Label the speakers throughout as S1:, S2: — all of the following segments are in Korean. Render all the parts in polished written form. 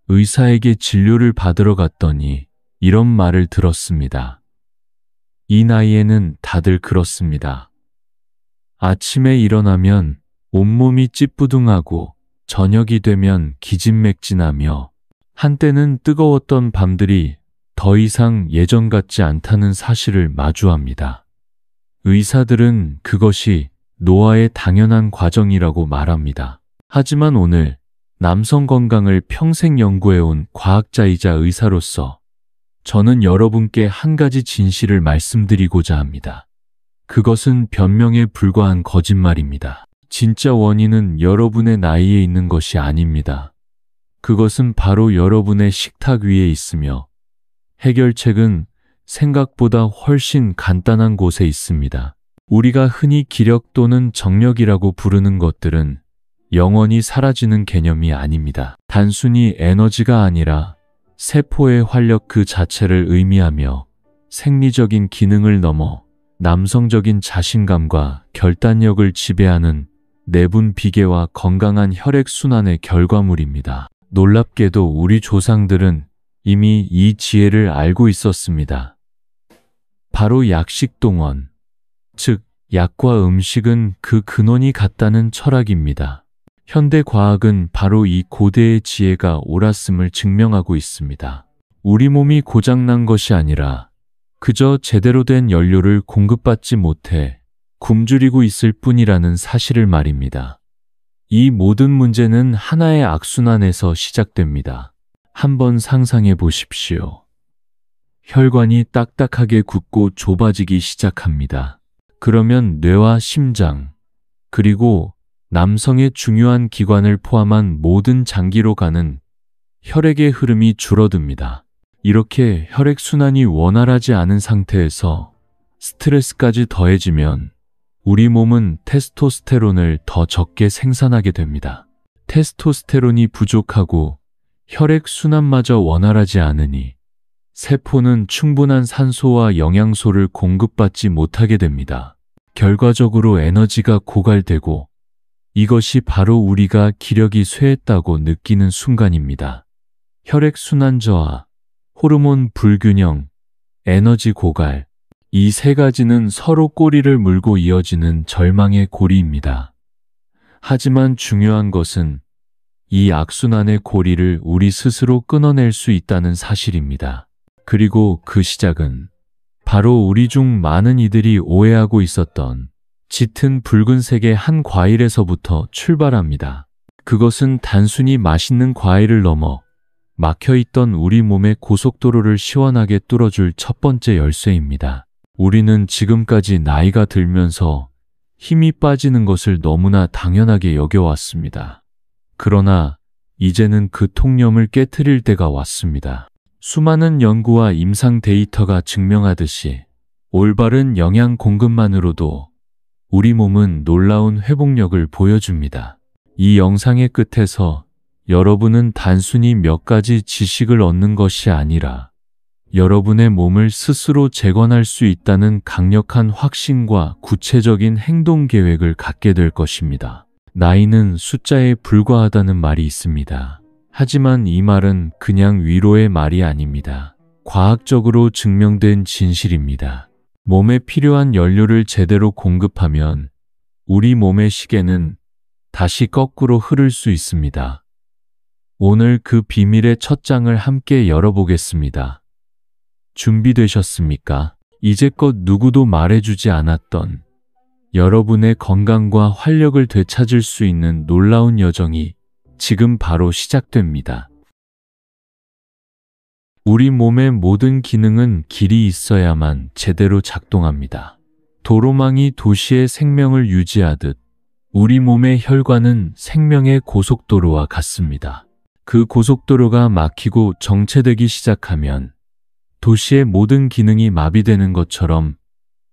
S1: 의사에게 진료를 받으러 갔더니 이런 말을 들었습니다. 이 나이에는 다들 그렇습니다. 아침에 일어나면 온몸이 찌뿌둥하고 저녁이 되면 기진맥진하며 한때는 뜨거웠던 밤들이 더 이상 예전 같지 않다는 사실을 마주합니다. 의사들은 그것이 노화의 당연한 과정이라고 말합니다. 하지만 오늘 남성 건강을 평생 연구해온 과학자이자 의사로서 저는 여러분께 한 가지 진실을 말씀드리고자 합니다. 그것은 변명에 불과한 거짓말입니다. 진짜 원인은 여러분의 나이에 있는 것이 아닙니다. 그것은 바로 여러분의 식탁 위에 있으며 해결책은 생각보다 훨씬 간단한 곳에 있습니다. 우리가 흔히 기력 또는 정력이라고 부르는 것들은 영원히 사라지는 개념이 아닙니다. 단순히 에너지가 아니라 세포의 활력 그 자체를 의미하며 생리적인 기능을 넘어 남성적인 자신감과 결단력을 지배하는 내분 비계와 건강한 혈액순환의 결과물입니다. 놀랍게도 우리 조상들은 이미 이 지혜를 알고 있었습니다. 바로 약식동원, 즉 약과 음식은 그 근원이 같다는 철학입니다. 현대 과학은 바로 이 고대의 지혜가 옳았음을 증명하고 있습니다. 우리 몸이 고장난 것이 아니라 그저 제대로 된 연료를 공급받지 못해 굶주리고 있을 뿐이라는 사실을 말입니다. 이 모든 문제는 하나의 악순환에서 시작됩니다. 한번 상상해 보십시오. 혈관이 딱딱하게 굳고 좁아지기 시작합니다. 그러면 뇌와 심장, 그리고 남성의 중요한 기관을 포함한 모든 장기로 가는 혈액의 흐름이 줄어듭니다. 이렇게 혈액순환이 원활하지 않은 상태에서 스트레스까지 더해지면 우리 몸은 테스토스테론을 더 적게 생산하게 됩니다. 테스토스테론이 부족하고 혈액순환마저 원활하지 않으니 세포는 충분한 산소와 영양소를 공급받지 못하게 됩니다. 결과적으로 에너지가 고갈되고 이것이 바로 우리가 기력이 쇠했다고 느끼는 순간입니다. 혈액순환 저하, 호르몬 불균형, 에너지 고갈, 이 세 가지는 서로 꼬리를 물고 이어지는 절망의 고리입니다. 하지만 중요한 것은 이 악순환의 고리를 우리 스스로 끊어낼 수 있다는 사실입니다. 그리고 그 시작은 바로 우리 중 많은 이들이 오해하고 있었던 짙은 붉은색의 한 과일에서부터 출발합니다. 그것은 단순히 맛있는 과일을 넘어 막혀있던 우리 몸의 고속도로를 시원하게 뚫어줄 첫 번째 열쇠입니다. 우리는 지금까지 나이가 들면서 힘이 빠지는 것을 너무나 당연하게 여겨왔습니다. 그러나 이제는 그 통념을 깨트릴 때가 왔습니다. 수많은 연구와 임상 데이터가 증명하듯이 올바른 영양 공급만으로도 우리 몸은 놀라운 회복력을 보여줍니다. 이 영상의 끝에서 여러분은 단순히 몇 가지 지식을 얻는 것이 아니라 여러분의 몸을 스스로 재건할 수 있다는 강력한 확신과 구체적인 행동 계획을 갖게 될 것입니다. 나이는 숫자에 불과하다는 말이 있습니다. 하지만 이 말은 그냥 위로의 말이 아닙니다. 과학적으로 증명된 진실입니다. 몸에 필요한 연료를 제대로 공급하면 우리 몸의 시계는 다시 거꾸로 흐를 수 있습니다. 오늘 그 비밀의 첫 장을 함께 열어보겠습니다. 준비되셨습니까? 이제껏 누구도 말해주지 않았던 여러분의 건강과 활력을 되찾을 수 있는 놀라운 여정이 지금 바로 시작됩니다. 우리 몸의 모든 기능은 길이 있어야만 제대로 작동합니다. 도로망이 도시의 생명을 유지하듯 우리 몸의 혈관은 생명의 고속도로와 같습니다. 그 고속도로가 막히고 정체되기 시작하면 도시의 모든 기능이 마비되는 것처럼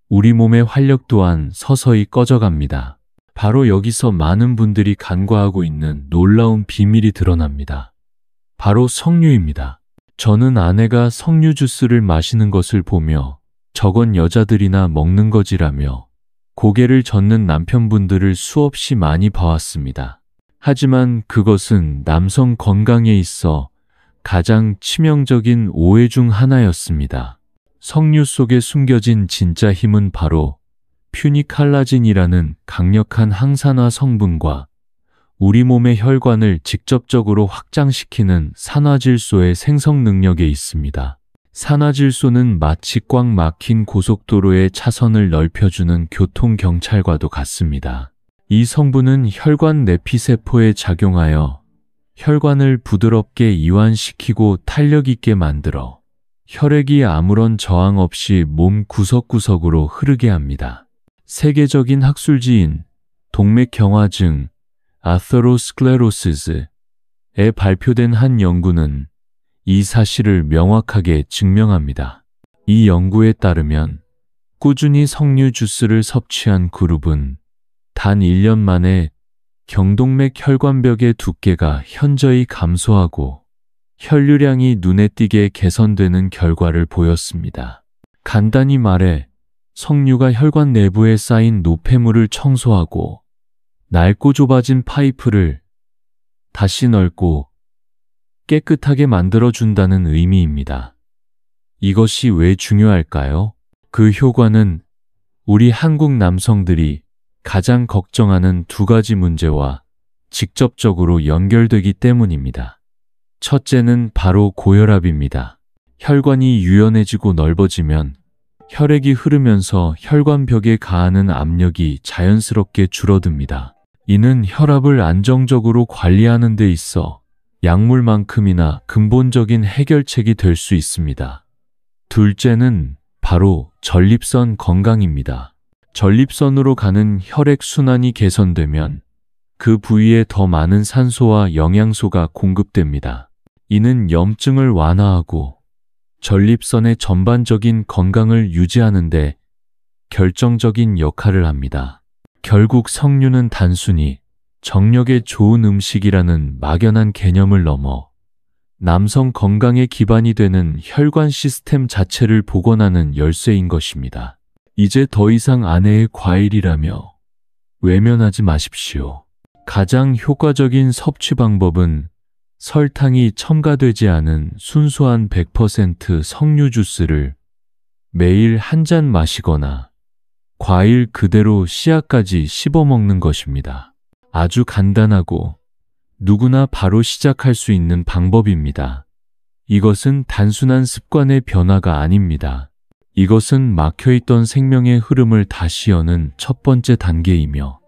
S1: 우리 몸의 활력 또한 서서히 꺼져갑니다. 바로 여기서 많은 분들이 간과하고 있는 놀라운 비밀이 드러납니다. 바로 석류입니다. 저는 아내가 석류 주스를 마시는 것을 보며 저건 여자들이나 먹는 거지라며 고개를 젓는 남편분들을 수없이 많이 봐왔습니다. 하지만 그것은 남성 건강에 있어 가장 치명적인 오해 중 하나였습니다. 석류 속에 숨겨진 진짜 힘은 바로 퓨니칼라진이라는 강력한 항산화 성분과 우리 몸의 혈관을 직접적으로 확장시키는 산화질소의 생성 능력에 있습니다. 산화질소는 마치 꽉 막힌 고속도로의 차선을 넓혀주는 교통경찰과도 같습니다. 이 성분은 혈관 내피세포에 작용하여 혈관을 부드럽게 이완시키고 탄력 있게 만들어 혈액이 아무런 저항 없이 몸 구석구석으로 흐르게 합니다. 세계적인 학술지인 동맥경화증 아테로스클레로시스에 발표된 한 연구는 이 사실을 명확하게 증명합니다. 이 연구에 따르면 꾸준히 석류 주스를 섭취한 그룹은 단 1년 만에 경동맥 혈관벽의 두께가 현저히 감소하고 혈류량이 눈에 띄게 개선되는 결과를 보였습니다. 간단히 말해 석류가 혈관 내부에 쌓인 노폐물을 청소하고 낡고 좁아진 파이프를 다시 넓고 깨끗하게 만들어준다는 의미입니다. 이것이 왜 중요할까요? 그 효과는 우리 한국 남성들이 가장 걱정하는 두 가지 문제와 직접적으로 연결되기 때문입니다. 첫째는 바로 고혈압입니다. 혈관이 유연해지고 넓어지면 혈액이 흐르면서 혈관벽에 가하는 압력이 자연스럽게 줄어듭니다. 이는 혈압을 안정적으로 관리하는 데 있어 약물만큼이나 근본적인 해결책이 될 수 있습니다. 둘째는 바로 전립선 건강입니다. 전립선으로 가는 혈액 순환이 개선되면 그 부위에 더 많은 산소와 영양소가 공급됩니다. 이는 염증을 완화하고 전립선의 전반적인 건강을 유지하는 데 결정적인 역할을 합니다. 결국 석류는 단순히 정력에 좋은 음식이라는 막연한 개념을 넘어 남성 건강의 기반이 되는 혈관 시스템 자체를 복원하는 열쇠인 것입니다. 이제 더 이상 아내의 과일이라며 외면하지 마십시오. 가장 효과적인 섭취 방법은 설탕이 첨가되지 않은 순수한 100% 석류 주스를 매일 한 잔 마시거나 과일 그대로 씨앗까지 씹어 먹는 것입니다. 아주 간단하고 누구나 바로 시작할 수 있는 방법입니다. 이것은 단순한 습관의 변화가 아닙니다. 이것은 막혀있던 생명의 흐름을 다시 여는 첫 번째 단계이며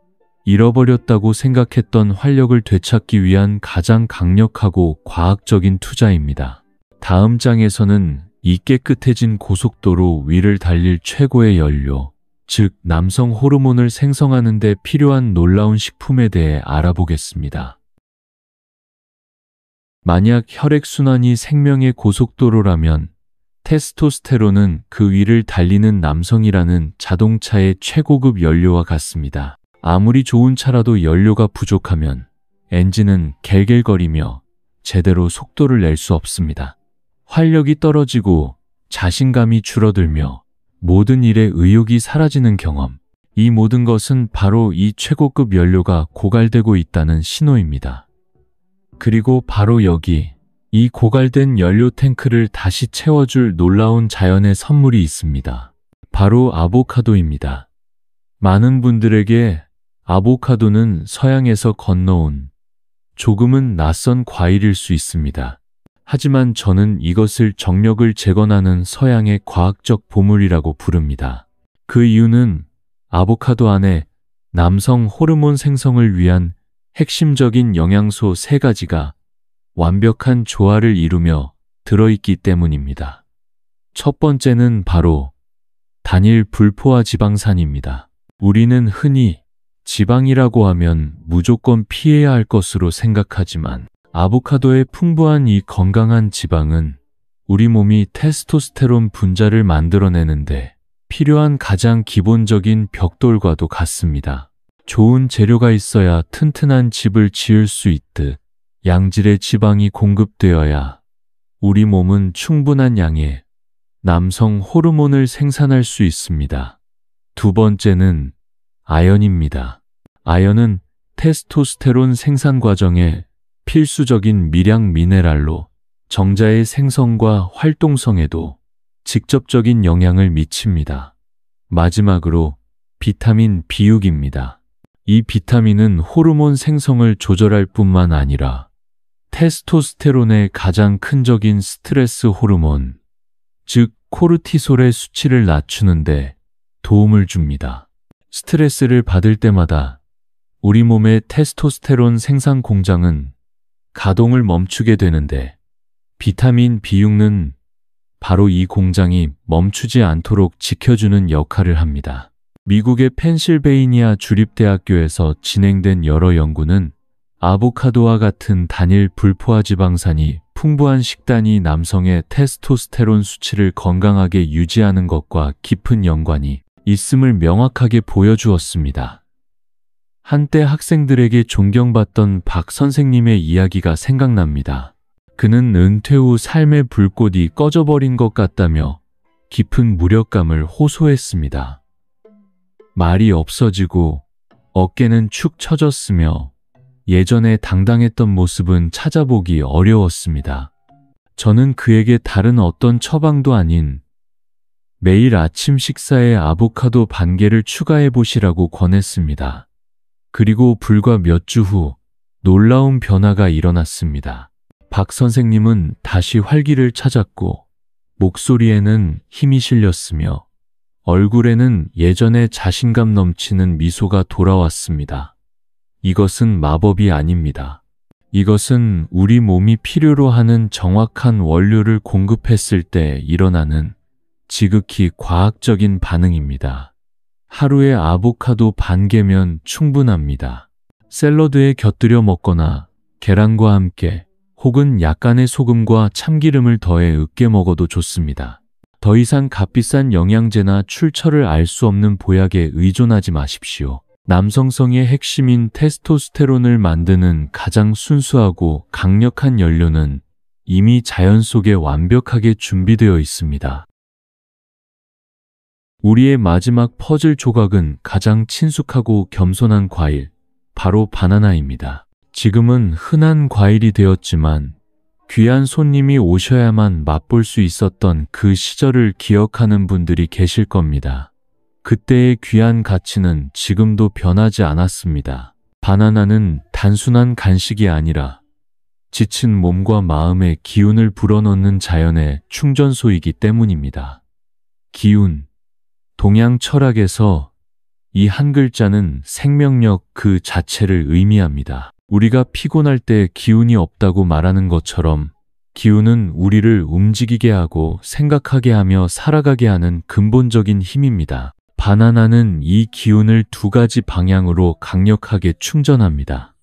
S1: 잃어버렸다고 생각했던 활력을 되찾기 위한 가장 강력하고 과학적인 투자입니다. 다음 장에서는 이 깨끗해진 고속도로 위를 달릴 최고의 연료, 즉 남성 호르몬을 생성하는 데 필요한 놀라운 식품에 대해 알아보겠습니다. 만약 혈액순환이 생명의 고속도로라면 테스토스테론은 그 위를 달리는 남성이라는 자동차의 최고급 연료와 같습니다. 아무리 좋은 차라도 연료가 부족하면 엔진은 갤갤거리며 제대로 속도를 낼 수 없습니다. 활력이 떨어지고 자신감이 줄어들며 모든 일에 의욕이 사라지는 경험. 이 모든 것은 바로 이 최고급 연료가 고갈되고 있다는 신호입니다. 그리고 바로 여기 이 고갈된 연료 탱크를 다시 채워줄 놀라운 자연의 선물이 있습니다. 바로 아보카도입니다. 많은 분들에게 아보카도는 서양에서 건너온 조금은 낯선 과일일 수 있습니다. 하지만 저는 이것을 정력을 재건하는 서양의 과학적 보물이라고 부릅니다. 그 이유는 아보카도 안에 남성 호르몬 생성을 위한 핵심적인 영양소 3가지가 완벽한 조화를 이루며 들어있기 때문입니다. 첫 번째는 바로 단일 불포화 지방산입니다. 우리는 흔히 지방이라고 하면 무조건 피해야 할 것으로 생각하지만 아보카도의 풍부한 이 건강한 지방은 우리 몸이 테스토스테론 분자를 만들어내는데 필요한 가장 기본적인 벽돌과도 같습니다. 좋은 재료가 있어야 튼튼한 집을 지을 수 있듯 양질의 지방이 공급되어야 우리 몸은 충분한 양의 남성 호르몬을 생산할 수 있습니다. 두 번째는 아연입니다. 아연은 테스토스테론 생산 과정에 필수적인 미량 미네랄로 정자의 생성과 활동성에도 직접적인 영향을 미칩니다. 마지막으로 비타민 B6입니다. 이 비타민은 호르몬 생성을 조절할 뿐만 아니라 테스토스테론의 가장 큰 적인 스트레스 호르몬, 즉 코르티솔의 수치를 낮추는데 도움을 줍니다. 스트레스를 받을 때마다 우리 몸의 테스토스테론 생산 공장은 가동을 멈추게 되는데 비타민 B6는 바로 이 공장이 멈추지 않도록 지켜주는 역할을 합니다. 미국의 펜실베이니아 주립대학교에서 진행된 여러 연구는 아보카도와 같은 단일 불포화 지방산이 풍부한 식단이 남성의 테스토스테론 수치를 건강하게 유지하는 것과 깊은 연관이 있음을 명확하게 보여주었습니다. 한때 학생들에게 존경받던 박 선생님의 이야기가 생각납니다. 그는 은퇴 후 삶의 불꽃이 꺼져버린 것 같다며 깊은 무력감을 호소했습니다. 말이 없어지고 어깨는 축 처졌으며 예전에 당당했던 모습은 찾아보기 어려웠습니다. 저는 그에게 다른 어떤 처방도 아닌 매일 아침 식사에 아보카도 반 개를 추가해 보시라고 권했습니다. 그리고 불과 몇 주 후 놀라운 변화가 일어났습니다. 박 선생님은 다시 활기를 찾았고 목소리에는 힘이 실렸으며 얼굴에는 예전의 자신감 넘치는 미소가 돌아왔습니다. 이것은 마법이 아닙니다. 이것은 우리 몸이 필요로 하는 정확한 원료를 공급했을 때 일어나는 지극히 과학적인 반응입니다. 하루에 아보카도 반 개면 충분합니다. 샐러드에 곁들여 먹거나 계란과 함께 혹은 약간의 소금과 참기름을 더해 으깨 먹어도 좋습니다. 더 이상 값비싼 영양제나 출처를 알 수 없는 보약에 의존하지 마십시오. 남성성의 핵심인 테스토스테론을 만드는 가장 순수하고 강력한 연료는 이미 자연 속에 완벽하게 준비되어 있습니다. 우리의 마지막 퍼즐 조각은 가장 친숙하고 겸손한 과일, 바로 바나나입니다. 지금은 흔한 과일이 되었지만 귀한 손님이 오셔야만 맛볼 수 있었던 그 시절을 기억하는 분들이 계실 겁니다. 그때의 귀한 가치는 지금도 변하지 않았습니다. 바나나는 단순한 간식이 아니라 지친 몸과 마음의 기운을 불어넣는 자연의 충전소이기 때문입니다. 기운. 동양 철학에서 이 한 글자는 생명력 그 자체를 의미합니다. 우리가 피곤할 때 기운이 없다고 말하는 것처럼 기운은 우리를 움직이게 하고 생각하게 하며 살아가게 하는 근본적인 힘입니다. 바나나는 이 기운을 두 가지 방향으로 강력하게 충전합니다.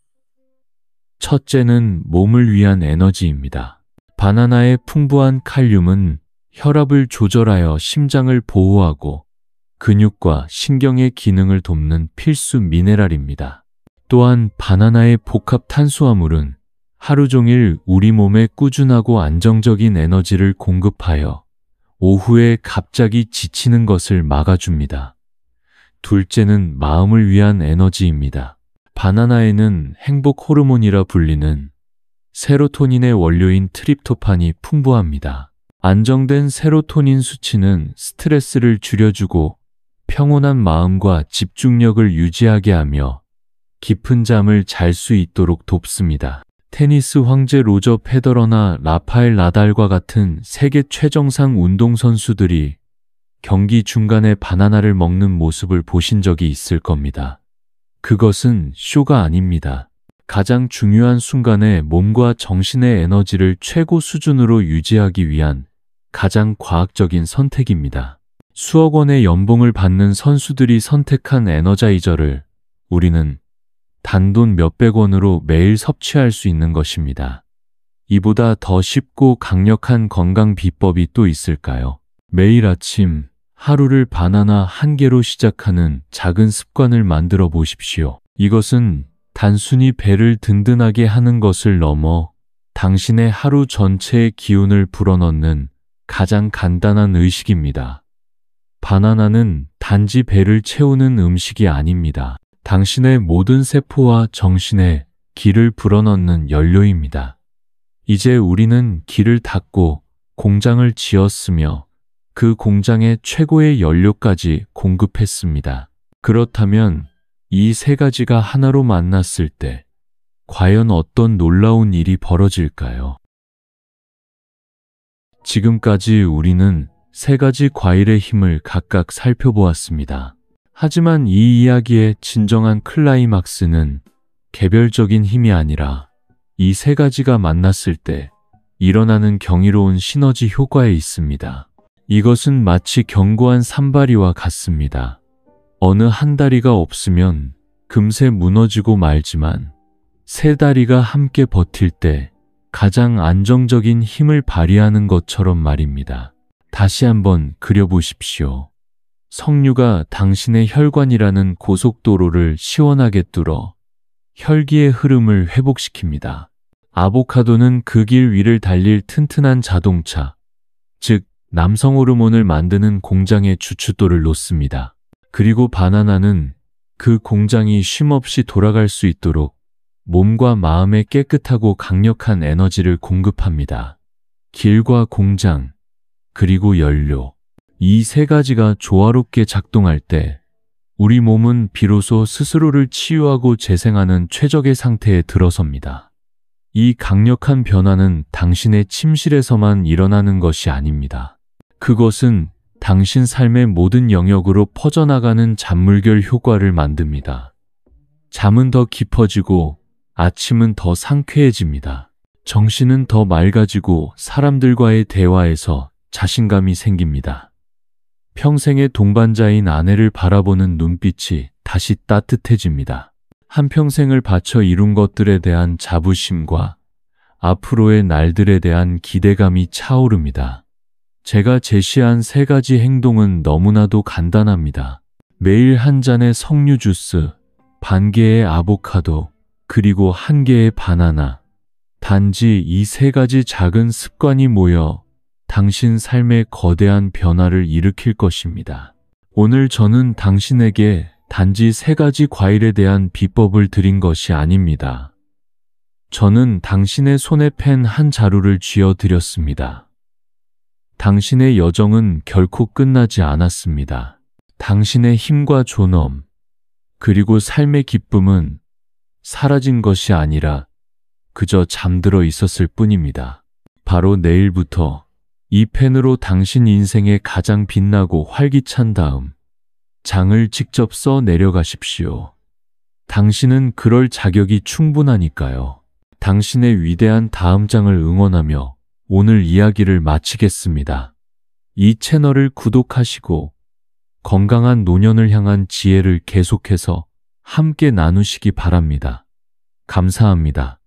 S1: 첫째는 몸을 위한 에너지입니다. 바나나의 풍부한 칼륨은 혈압을 조절하여 심장을 보호하고 근육과 신경의 기능을 돕는 필수 미네랄입니다. 또한 바나나의 복합 탄수화물은 하루 종일 우리 몸에 꾸준하고 안정적인 에너지를 공급하여 오후에 갑자기 지치는 것을 막아줍니다. 둘째는 마음을 위한 에너지입니다. 바나나에는 행복 호르몬이라 불리는 세로토닌의 원료인 트립토판이 풍부합니다. 안정된 세로토닌 수치는 스트레스를 줄여주고 평온한 마음과 집중력을 유지하게 하며 깊은 잠을 잘 수 있도록 돕습니다. 테니스 황제 로저 페더러나 라파엘 나달과 같은 세계 최정상 운동선수들이 경기 중간에 바나나를 먹는 모습을 보신 적이 있을 겁니다. 그것은 쇼가 아닙니다. 가장 중요한 순간에 몸과 정신의 에너지를 최고 수준으로 유지하기 위한 가장 과학적인 선택입니다. 수억 원의 연봉을 받는 선수들이 선택한 에너자이저를 우리는 단돈 몇백 원으로 매일 섭취할 수 있는 것입니다. 이보다 더 쉽고 강력한 건강 비법이 또 있을까요? 매일 아침 하루를 바나나 한 개로 시작하는 작은 습관을 만들어 보십시오. 이것은 단순히 배를 든든하게 하는 것을 넘어 당신의 하루 전체의 기운을 불어넣는 가장 간단한 의식입니다. 바나나는 단지 배를 채우는 음식이 아닙니다. 당신의 모든 세포와 정신에 기를 불어넣는 연료입니다. 이제 우리는 길을 닫고 공장을 지었으며 그 공장에 최고의 연료까지 공급했습니다. 그렇다면 이 세 가지가 하나로 만났을 때 과연 어떤 놀라운 일이 벌어질까요? 지금까지 우리는 세 가지 과일의 힘을 각각 살펴보았습니다. 하지만 이 이야기의 진정한 클라이막스는 개별적인 힘이 아니라 이 세 가지가 만났을 때 일어나는 경이로운 시너지 효과에 있습니다. 이것은 마치 견고한 산다리와 같습니다. 어느 한 다리가 없으면 금세 무너지고 말지만 세 다리가 함께 버틸 때 가장 안정적인 힘을 발휘하는 것처럼 말입니다. 다시 한번 그려보십시오. 석류가 당신의 혈관이라는 고속도로를 시원하게 뚫어 혈기의 흐름을 회복시킵니다. 아보카도는 그 길 위를 달릴 튼튼한 자동차, 즉 남성 호르몬을 만드는 공장의 주춧돌을 놓습니다. 그리고 바나나는 그 공장이 쉼없이 돌아갈 수 있도록 몸과 마음에 깨끗하고 강력한 에너지를 공급합니다. 길과 공장, 그리고 연료. 이 세 가지가 조화롭게 작동할 때 우리 몸은 비로소 스스로를 치유하고 재생하는 최적의 상태에 들어섭니다. 이 강력한 변화는 당신의 침실에서만 일어나는 것이 아닙니다. 그것은 당신 삶의 모든 영역으로 퍼져나가는 잔물결 효과를 만듭니다. 잠은 더 깊어지고 아침은 더 상쾌해집니다. 정신은 더 맑아지고 사람들과의 대화에서 자신감이 생깁니다. 평생의 동반자인 아내를 바라보는 눈빛이 다시 따뜻해집니다. 한평생을 바쳐 이룬 것들에 대한 자부심과 앞으로의 날들에 대한 기대감이 차오릅니다. 제가 제시한 세 가지 행동은 너무나도 간단합니다. 매일 한 잔의 석류 주스, 반 개의 아보카도, 그리고 한 개의 바나나. 단지 이 세 가지 작은 습관이 모여 당신 삶에 거대한 변화를 일으킬 것입니다. 오늘 저는 당신에게 단지 세 가지 과일에 대한 비법을 드린 것이 아닙니다. 저는 당신의 손에 펜 한 자루를 쥐어 드렸습니다. 당신의 여정은 결코 끝나지 않았습니다. 당신의 힘과 존엄, 그리고 삶의 기쁨은 사라진 것이 아니라 그저 잠들어 있었을 뿐입니다. 바로 내일부터 이 펜으로 당신 인생에 가장 빛나고 활기찬 다음 장을 직접 써 내려가십시오. 당신은 그럴 자격이 충분하니까요. 당신의 위대한 다음 장을 응원하며 오늘 이야기를 마치겠습니다. 이 채널을 구독하시고 건강한 노년을 향한 지혜를 계속해서 함께 나누시기 바랍니다. 감사합니다.